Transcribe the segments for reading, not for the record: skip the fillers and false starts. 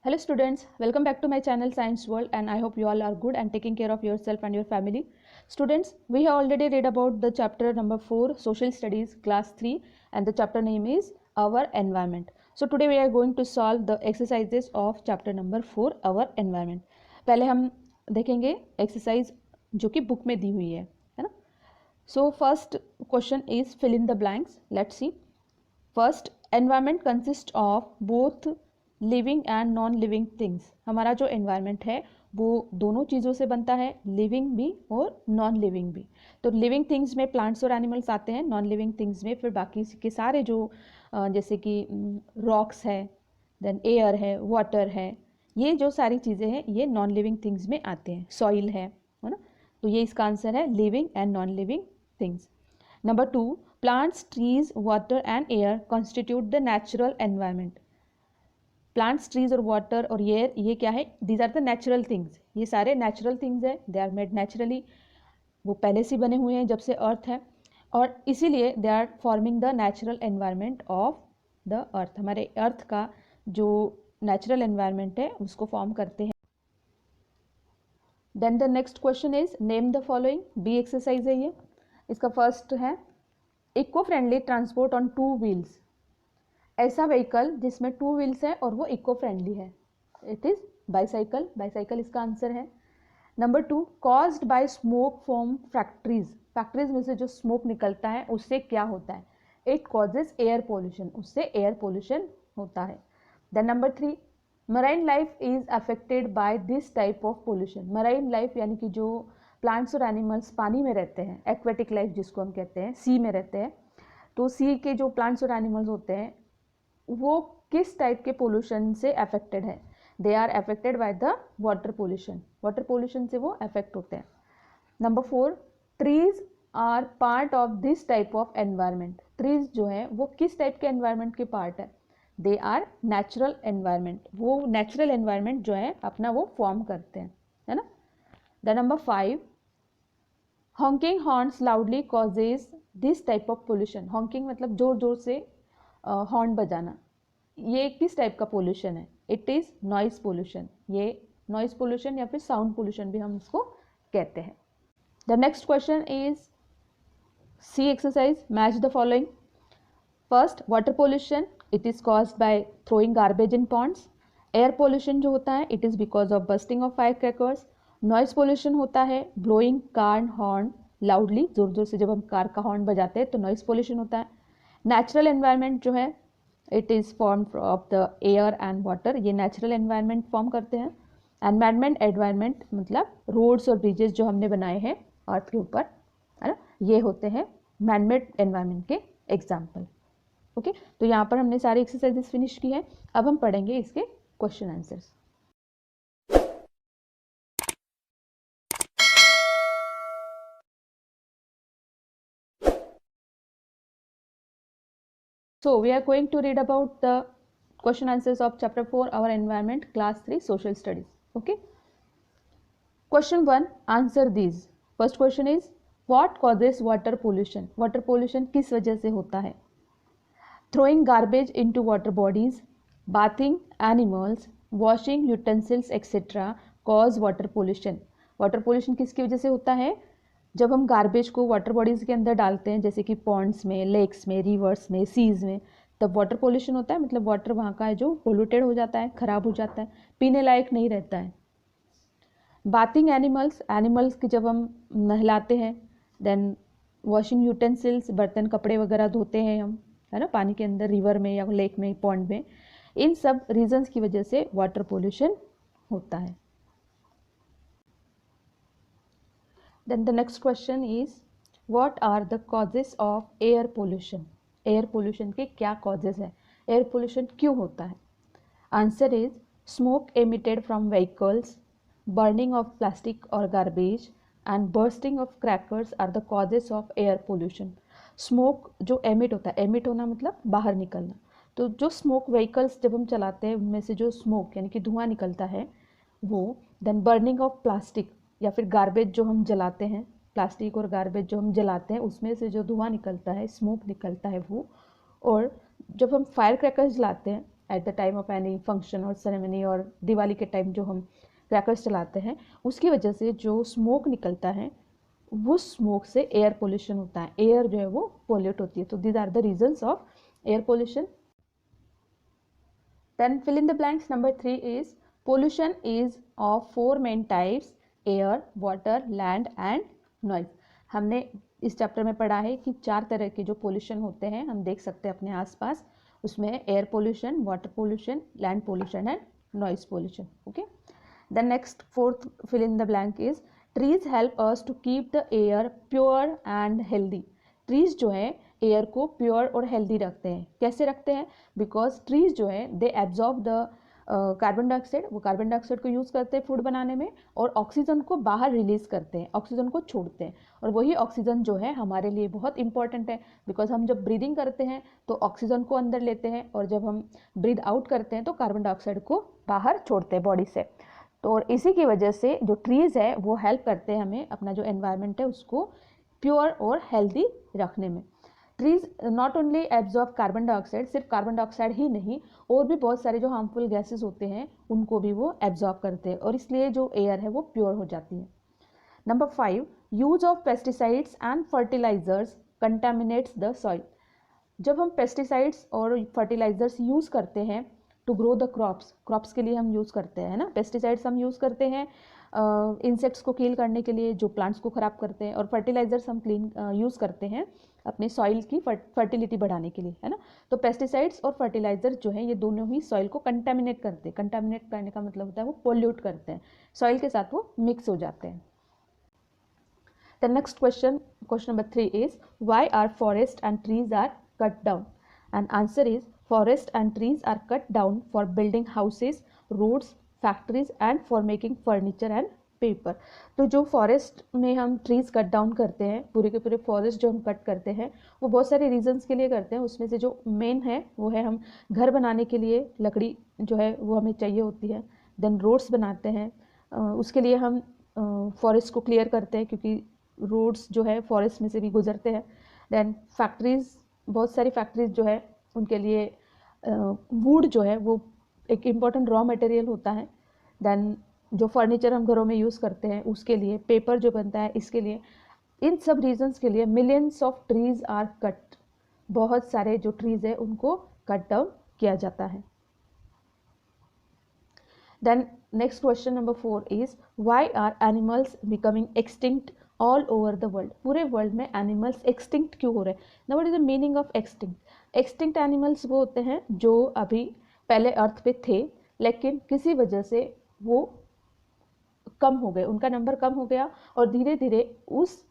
Hello students, welcome back to my channel Science World, and I hope you all are good and taking care of yourself and your family. Students, we have already read about the chapter number 4 Social Studies class 3, and the chapter name is Our Environment. So today we are going to solve the exercises of chapter number 4 Our Environment. पहले हम देखेंगे exercise जो कि book में दी हुई है ना. So first question is fill in the blanks. Let's see. First, environment consists of both living and non living things. हमारा जो एनवायरनमेंट है वो दोनों चीज़ों से बनता है, लिविंग भी और नॉन लिविंग भी. तो लिविंग थिंग्स में प्लांट्स और एनिमल्स आते हैं, नॉन लिविंग थिंग्स में फिर बाकी के सारे जो जैसे कि रॉक्स है, देन एयर है, वाटर है, ये जो सारी चीज़ें हैं ये नॉन लिविंग थिंग्स में आते हैं. सॉइल है ना. तो ये इसका आंसर है living and non living things. Number 2, plants, trees, water and air constitute the natural environment. Plants, trees और वाटर और एयर ये क्या है? These are the natural things. ये सारे नेचुरल थिंग्स है, दे आर मेड नेचुरली. वो पहले से बने हुए हैं जब से अर्थ है, और इसीलिए they are forming the natural environment of the earth. हमारे अर्थ का जो नेचुरल एनवायरनमेंट है उसको फॉर्म करते हैं. Then the next question is name the following. B exercise है ये. इसका फर्स्ट है eco friendly transport on 2 wheels. ऐसा व्हीकल जिसमें 2 व्हील्स है और वो इको फ्रेंडली है. It is bicycle. बाईसाइकिल इसका आंसर है. Number 2, caused by smoke from factories. Factories में से जो स्मोक निकलता है उससे क्या होता है? It causes air pollution. उससे एयर पोल्यूशन होता है. Then number 3, marine life is affected by this type of pollution. Marine life यानी कि जो प्लांट्स और एनिमल्स पानी में रहते हैं, एक्वेटिक लाइफ जिसको हम कहते हैं, सी में रहते हैं. तो सी के जो प्लांट्स और एनिमल्स होते हैं वो किस टाइप के पोल्यूशन से अफेक्टेड है? They are affected by the water pollution. Water pollution से वो अफेक्ट होते हैं. Number 4, trees are part of this type of environment. Trees जो है वो किस टाइप के एनवायरनमेंट के पार्ट है? They are natural environment. वो नेचुरल एनवायरनमेंट जो है अपना वो फॉर्म करते हैं, है ना. The number 5, honking horns loudly causes this type of pollution. Honking मतलब जोर जोर से हॉर्न बजाना. ये किस टाइप का पोल्यूशन है? It is noise pollution. ये नॉइस पोल्यूशन या फिर साउंड पोल्यूशन भी हम इसको कहते हैं. The next question is C exercise. Match the following. First, water pollution, it is caused by throwing garbage in ponds. Air pollution जो होता है it is because of busting of fire crackers. Noise pollution होता है blowing car horn loudly. जोर जोर से जब हम कार का हॉर्न बजाते हैं तो नॉइस पोल्यूशन होता है. नेचुरल एनवायरनमेंट जो है it is form of the air and water. ये नेचुरल एनवायरनमेंट फॉर्म करते हैं. एंड मैनमेड एनवायरनमेंट मतलब रोड्स और ब्रिजेस जो हमने बनाए हैं अर्थ के ऊपर, है ना, ये होते हैं मैनमेड एनवायरनमेंट के एग्जाम्पल. ओके, तो यहाँ पर हमने सारी एक्सरसाइजेस फिनिश की है. अब हम पढ़ेंगे इसके question answers. So we are going to read about the question answers of chapter 4 Our Environment class 3 Social Studies. Okay. Question 1, answer these. First question is what causes water pollution? Water pollution किस वजह से होता है? Throwing garbage into water bodies, bathing animals, washing utensils etc. cause water pollution. Water pollution किसकी वजह से होता है? जब हम गार्बेज को वाटर बॉडीज़ के अंदर डालते हैं, जैसे कि पॉन्ड्स में, लेक्स में, रिवर्स में, सीज में, तब वाटर पोल्यूशन होता है. मतलब वाटर वहाँ का है जो पोल्यूटेड हो जाता है, ख़राब हो जाता है, पीने लायक नहीं रहता है. बाथिंग एनिमल्स, एनिमल्स की जब हम नहलाते हैं. देन वॉशिंग यूटेंसिल्स, बर्तन कपड़े वगैरह धोते हैं हम, है ना, पानी के अंदर, रिवर में या लेक में, पॉन्ड में. इन सब रीजन्स की वजह से वाटर पोल्यूशन होता है. Then the next question is what are the causes of air pollution? Air pollution के क्या causes है? Air pollution क्यों होता है? Answer is smoke emitted from vehicles, burning of plastic or garbage and bursting of crackers are the causes of air pollution. Smoke जो emit होता है, emit होना मतलब बाहर निकलना. तो जो smoke vehicles जब हम चलाते हैं उनमें से जो smoke यानी कि धुआं निकलता है वो, then burning of plastic या फिर गार्बेज जो हम जलाते हैं, प्लास्टिक और गार्बेज जो हम जलाते हैं उसमें से जो धुआं निकलता है, स्मोक निकलता है वो. और जब हम फायर क्रैकर्स जलाते हैं, at the time of any function और सेरेमनी, और दिवाली के टाइम जो हम क्रैकर्स चलाते हैं, उसकी वजह से जो स्मोक निकलता है वो स्मोक से एयर पोल्यूशन होता है, एयर जो है वो पोल्यूट होती है. तो these are the reasons of air pollution. Then fill in the blanks. Number 3 is pollution is of 4 main types: air, water, land and noise. हमने इस चैप्टर में पढ़ा है कि 4 तरह के जो पोल्यूशन होते हैं हम देख सकते हैं अपने आसपास. उसमें air pollution, water pollution, land pollution and noise pollution. Okay. The next fourth fill in the blank is trees help us to keep the air pure and healthy. Trees जो है एयर को प्योर और healthy रखते हैं. कैसे रखते हैं? Because trees जो है they absorb the carbon dioxide. वो कार्बन डाइऑक्साइड को यूज़ करते हैं फूड बनाने में, और ऑक्सीजन को बाहर रिलीज करते हैं, ऑक्सीजन को छोड़ते हैं. और वही ऑक्सीजन जो है हमारे लिए बहुत इंपॉर्टेंट है, बिकॉज हम जब ब्रीदिंग करते हैं तो ऑक्सीजन को अंदर लेते हैं, और जब हम ब्रीद आउट करते हैं तो कार्बन डाइऑक्साइड को बाहर छोड़ते हैं बॉडी से. तो और इसी की वजह से जो ट्रीज़ है वो हेल्प करते हैं हमें अपना जो एनवायरनमेंट है उसको प्योर और हेल्दी रखने में. Trees not only absorb carbon dioxide, सिर्फ कार्बन डाइऑक्साइड ही नहीं, और भी बहुत सारे जो हार्मफुल गैसेस होते हैं उनको भी वो एब्जॉर्ब करते हैं, और इसलिए जो एयर है वो प्योर हो जाती है. Number 5, use of pesticides and fertilizers contaminates the soil. जब हम पेस्टिसाइड्स और फर्टिलाइजर्स यूज़ करते हैं टू ग्रो द क्रॉप्स के लिए हम यूज़ करते हैं ना. पेस्टिसाइड्स हम यूज़ करते हैं इंसेक्ट्स को किल करने के लिए जो प्लांट्स को ख़राब करते हैं, और फर्टिलाइजर्स हम यूज़ करते हैं अपने सॉइल की फर्टिलिटी बढ़ाने के लिए, है ना. तो पेस्टिसाइड्स और फर्टिलाइजर्स जो है ये दोनों ही सॉइल को कंटामिनेट करते हैं. कंटामिनेट करने का मतलब होता है वो पोल्यूट करते हैं, सॉइल के साथ वो मिक्स हो जाते हैं. The next question number 3 is why are forest and trees are cut down. And answer is forest and trees are cut down for building houses, roads, factories and for making furniture and paper. तो जो forest में हम trees cut down करते हैं, पूरे के पूरे forest जो हम कट करते हैं वो बहुत सारे रीजंस के लिए करते हैं. उसमें से जो मेन है वो है हम घर बनाने के लिए लकड़ी जो है वो हमें चाहिए होती है. देन रोड्स बनाते हैं, उसके लिए हम फॉरेस्ट को क्लियर करते हैं क्योंकि रोड्स जो है फॉरेस्ट में से भी गुजरते हैं. देन फैक्ट्रीज, बहुत सारी फैक्ट्रीज जो है उनके लिए वुड जो है वो एक इम्पॉर्टेंट रॉ मटेरियल होता है. देन जो फर्नीचर हम घरों में यूज़ करते हैं उसके लिए, पेपर जो बनता है इसके लिए, इन सब रीजंस के लिए millions of trees are cut. बहुत सारे जो ट्रीज है उनको कट डाउन किया जाता है. Then next question number 4 is why are animals becoming extinct all over the world. पूरे वर्ल्ड में एनिमल्स एक्सटिंक्ट क्यों हो रहे हैं? Now what is the meaning of extinct? Extinct animals वो होते हैं जो अभी पहले अर्थ पे थे लेकिन किसी वजह से वो कम हो गए, उनका नंबर कम हो गया, और धीरे धीरे उस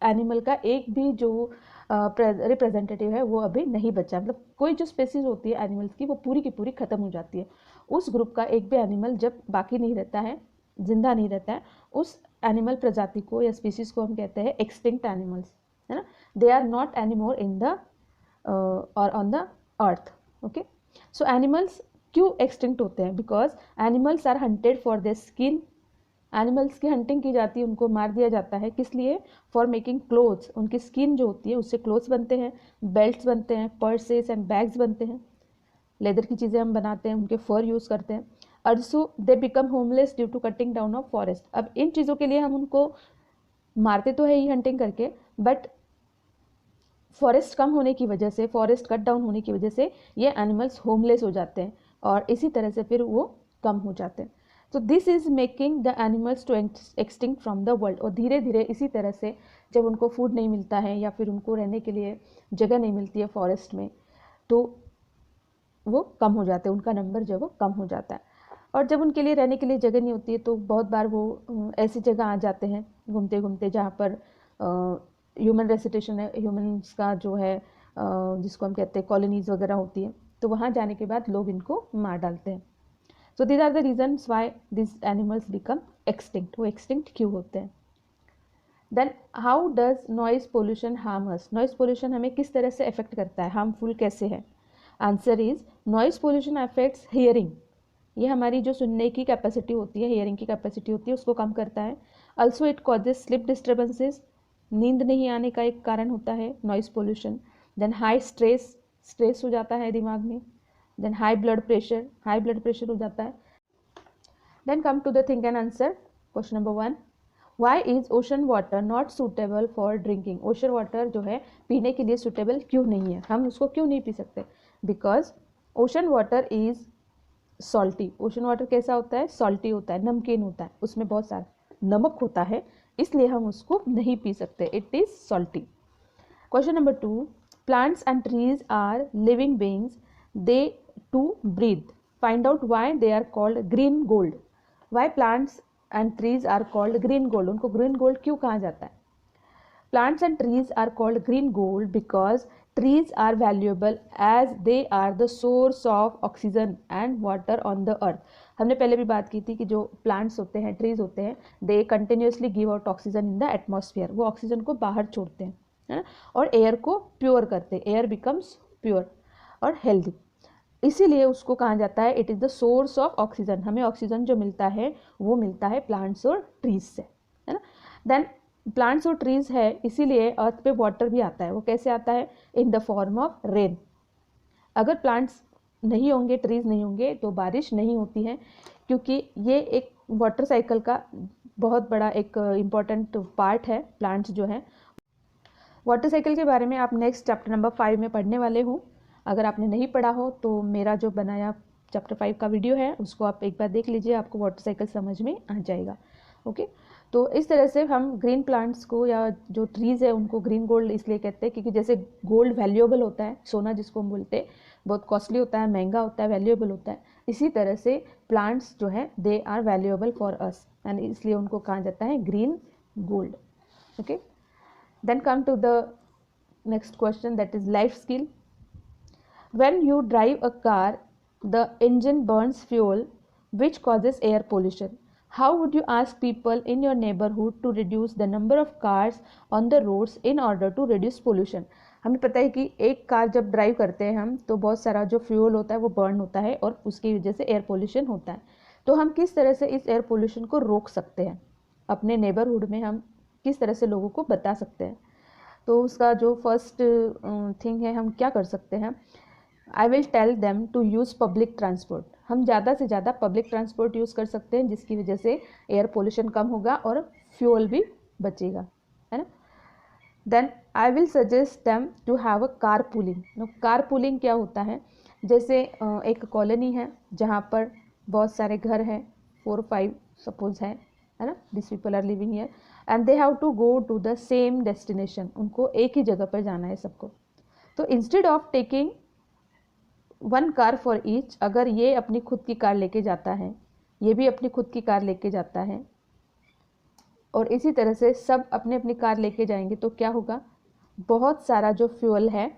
एनिमल का एक भी जो रिप्रेजेंटेटिव है वो अभी नहीं बचा. मतलब कोई जो स्पेसीज होती है एनिमल्स की वो पूरी की पूरी ख़त्म हो जाती है. उस ग्रुप का एक भी एनिमल जब बाकी नहीं रहता है, जिंदा नहीं रहता है, उस एनिमल प्रजाति को या स्पीसीज को हम कहते हैं एक्सटिंक्ट एनिमल्स, है ना. They are not anymore in the or on the earth. Okay. So animals क्यों एक्सटिंक्ट होते हैं? Because animals are hunted for their skin. Animals की हंटिंग की जाती है, उनको मार दिया जाता है. किस लिए? For making clothes. उनकी स्किन जो होती है उससे क्लोथ्स बनते हैं, बेल्ट्स बनते हैं, पर्सेस एंड बैग्स बनते हैं, लेदर की चीज़ें हम बनाते हैं, उनके फर यूज़ करते हैं. Also they become homeless due to cutting down of forest. अब इन चीज़ों के लिए हम उनको मारते तो है ही हंटिंग करके, बट फॉरेस्ट कम होने की वजह से, फॉरेस्ट कट डाउन होने की वजह से ये एनिमल्स होमलेस हो जाते हैं और इसी तरह से फिर वो कम हो जाते हैं. तो this is making the animals to extinct from the world. और धीरे धीरे इसी तरह से जब उनको फूड नहीं मिलता है या फिर उनको रहने के लिए जगह नहीं मिलती है फॉरेस्ट में, तो वो कम हो जाते हैं, उनका नंबर जो है वो कम हो जाता है. और जब उनके लिए रहने के लिए जगह नहीं होती है तो बहुत बार वो ऐसी जगह आ जाते हैं घूमते घूमते जहाँ पर ह्यूमन रेसिटेशन है, ह्यूमन्स का जो है जिसको हम कहते हैं कॉलोनीज़ वगैरह होती है, तो वहाँ जाने के बाद लोग इनको मार डालते हैं. So these are the reasons why this animals become extinct. वो एक्सटिंक्ट क्यों होते हैं? Then how does noise pollution harm us. Noise pollution हमें किस तरह से अफेक्ट करता है, हार्मफुल कैसे है? Answer is noise pollution affects hearing. ये हमारी जो सुनने की कैपेसिटी होती है, हियरिंग की कैपेसिटी होती है, उसको कम करता है. Also it causes sleep disturbances. नींद नहीं आने का एक कारण होता है noise pollution. Then high stress हो जाता है दिमाग में. देन हाई ब्लड प्रेशर हो जाता है। Then come to the think and answer. Question number 1, why is ocean water not suitable for drinking? Ocean water जो है पीने के लिए सूटेबल क्यों नहीं है, हम उसको क्यों नहीं पी सकते? Because ocean water is salty. Ocean water कैसा होता है? सॉल्टी होता है, नमकीन होता है, उसमें बहुत सारा नमक होता है, इसलिए हम उसको नहीं पी सकते, it is salty. Question number 2, plants and trees are living beings, they too breathe, find out why they are called green gold. Why plants and trees are called green gold? उनको ग्रीन गोल्ड क्यों कहा जाता है? Plants and trees are called green gold because trees are valuable as they are the source of oxygen and water on the earth। हमने पहले भी बात की थी कि जो प्लांट्स होते हैं, ट्रीज होते हैं, they continuously give out oxygen in the atmosphere, वो ऑक्सीजन को बाहर छोड़ते हैं, है ना, और एयर को प्योर करते हैं, एयर बिकम्स प्योर और हेल्दी, इसीलिए उसको कहा जाता है it is the source of oxygen. हमें ऑक्सीजन जो मिलता है वो मिलता है प्लांट्स और ट्रीज से, है ना। देन प्लांट्स और ट्रीज है, इसीलिए अर्थ पे वाटर भी आता है। वो कैसे आता है? In the form of rain. अगर प्लांट्स नहीं होंगे, ट्रीज नहीं होंगे, तो बारिश नहीं होती है, क्योंकि ये एक वाटर साइकिल का बहुत बड़ा एक इम्पॉर्टेंट पार्ट है, प्लांट्स जो है। वाटर साइकिल के बारे में आप नेक्स्ट चैप्टर नंबर 5 में पढ़ने वाले हो। अगर आपने नहीं पढ़ा हो तो मेरा जो बनाया चैप्टर 5 का वीडियो है उसको आप एक बार देख लीजिए, आपको वाटर साइकिल समझ में आ जाएगा। ओके, तो इस तरह से हम ग्रीन प्लांट्स को या जो ट्रीज़ है उनको ग्रीन गोल्ड इसलिए कहते हैं क्योंकि जैसे गोल्ड वैल्यूएबल होता है, सोना जिसको हम बोलते हैं, बहुत कॉस्टली होता है, महंगा होता है, वैल्यूएबल होता है, इसी तरह से प्लांट्स जो है they are valuable for us and इसलिए उनको कहा जाता है green gold. Okay, then come to the next question, that is life skill. When you drive a car, the engine burns fuel which causes air pollution. How would you ask people in your neighborhood to reduce the number of cars on the roads in order to reduce pollution? हमें पता है कि एक car जब drive करते हैं हम तो बहुत सारा जो फ्यूल होता है वो बर्न होता है और उसकी वजह से एयर पोल्यूशन होता है। तो हम किस तरह से इस एयर पोल्यूशन को रोक सकते हैं? अपने नेबरहुड में हम किस तरह से लोगों को बता सकते हैं? तो उसका जो फर्स्ट थिंग है, हम क्या कर सकते हैं? I will tell them to use public transport. हम ज़्यादा से ज़्यादा पब्लिक ट्रांसपोर्ट यूज़ कर सकते हैं, जिसकी वजह से एयर पोल्यूशन कम होगा और फ्यूल भी बचेगा, है ना। Then I will suggest them to have a car pooling. Car pooling क्या होता है? जैसे एक कॉलोनी है जहाँ पर बहुत सारे घर हैं, 4-5 सपोज है ना, this people are living here and they have to go to the same destination. उनको एक ही जगह पर जाना है सबको। तो instead of taking 1 car for each, अगर ये अपनी खुद की कार लेके जाता है, ये भी अपनी खुद की कार लेके जाता है और इसी तरह से सब अपने अपनी कार लेके जाएंगे, तो क्या होगा? बहुत सारा जो फ्यूल है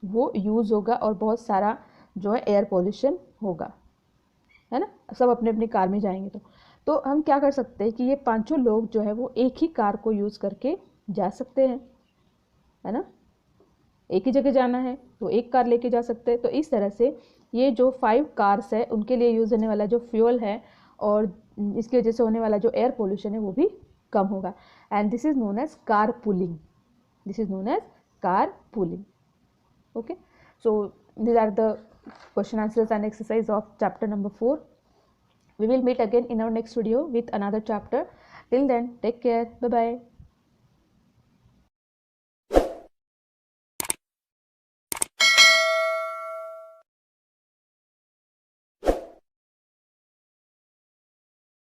वो यूज़ होगा और बहुत सारा जो है एयर पोल्यूशन होगा, है ना, सब अपने अपनी कार में जाएंगे। तो हम क्या कर सकते हैं कि ये 5 लोग जो है वो एक ही कार को यूज़ करके जा सकते हैं, है ना। एक ही जगह जाना है तो एक कार लेके जा सकते हैं। तो इस तरह से ये जो 5 कार्स है उनके लिए यूज़ होने वाला जो फ्यूल है और इसकी वजह से होने वाला जो एयर पोल्यूशन है वो भी कम होगा। And this is known as car pooling, this is known as car pooling. Okay, so these are the question answers and exercise of chapter number 4. We will meet again in our next video with another chapter. Till then, take care. Bye bye.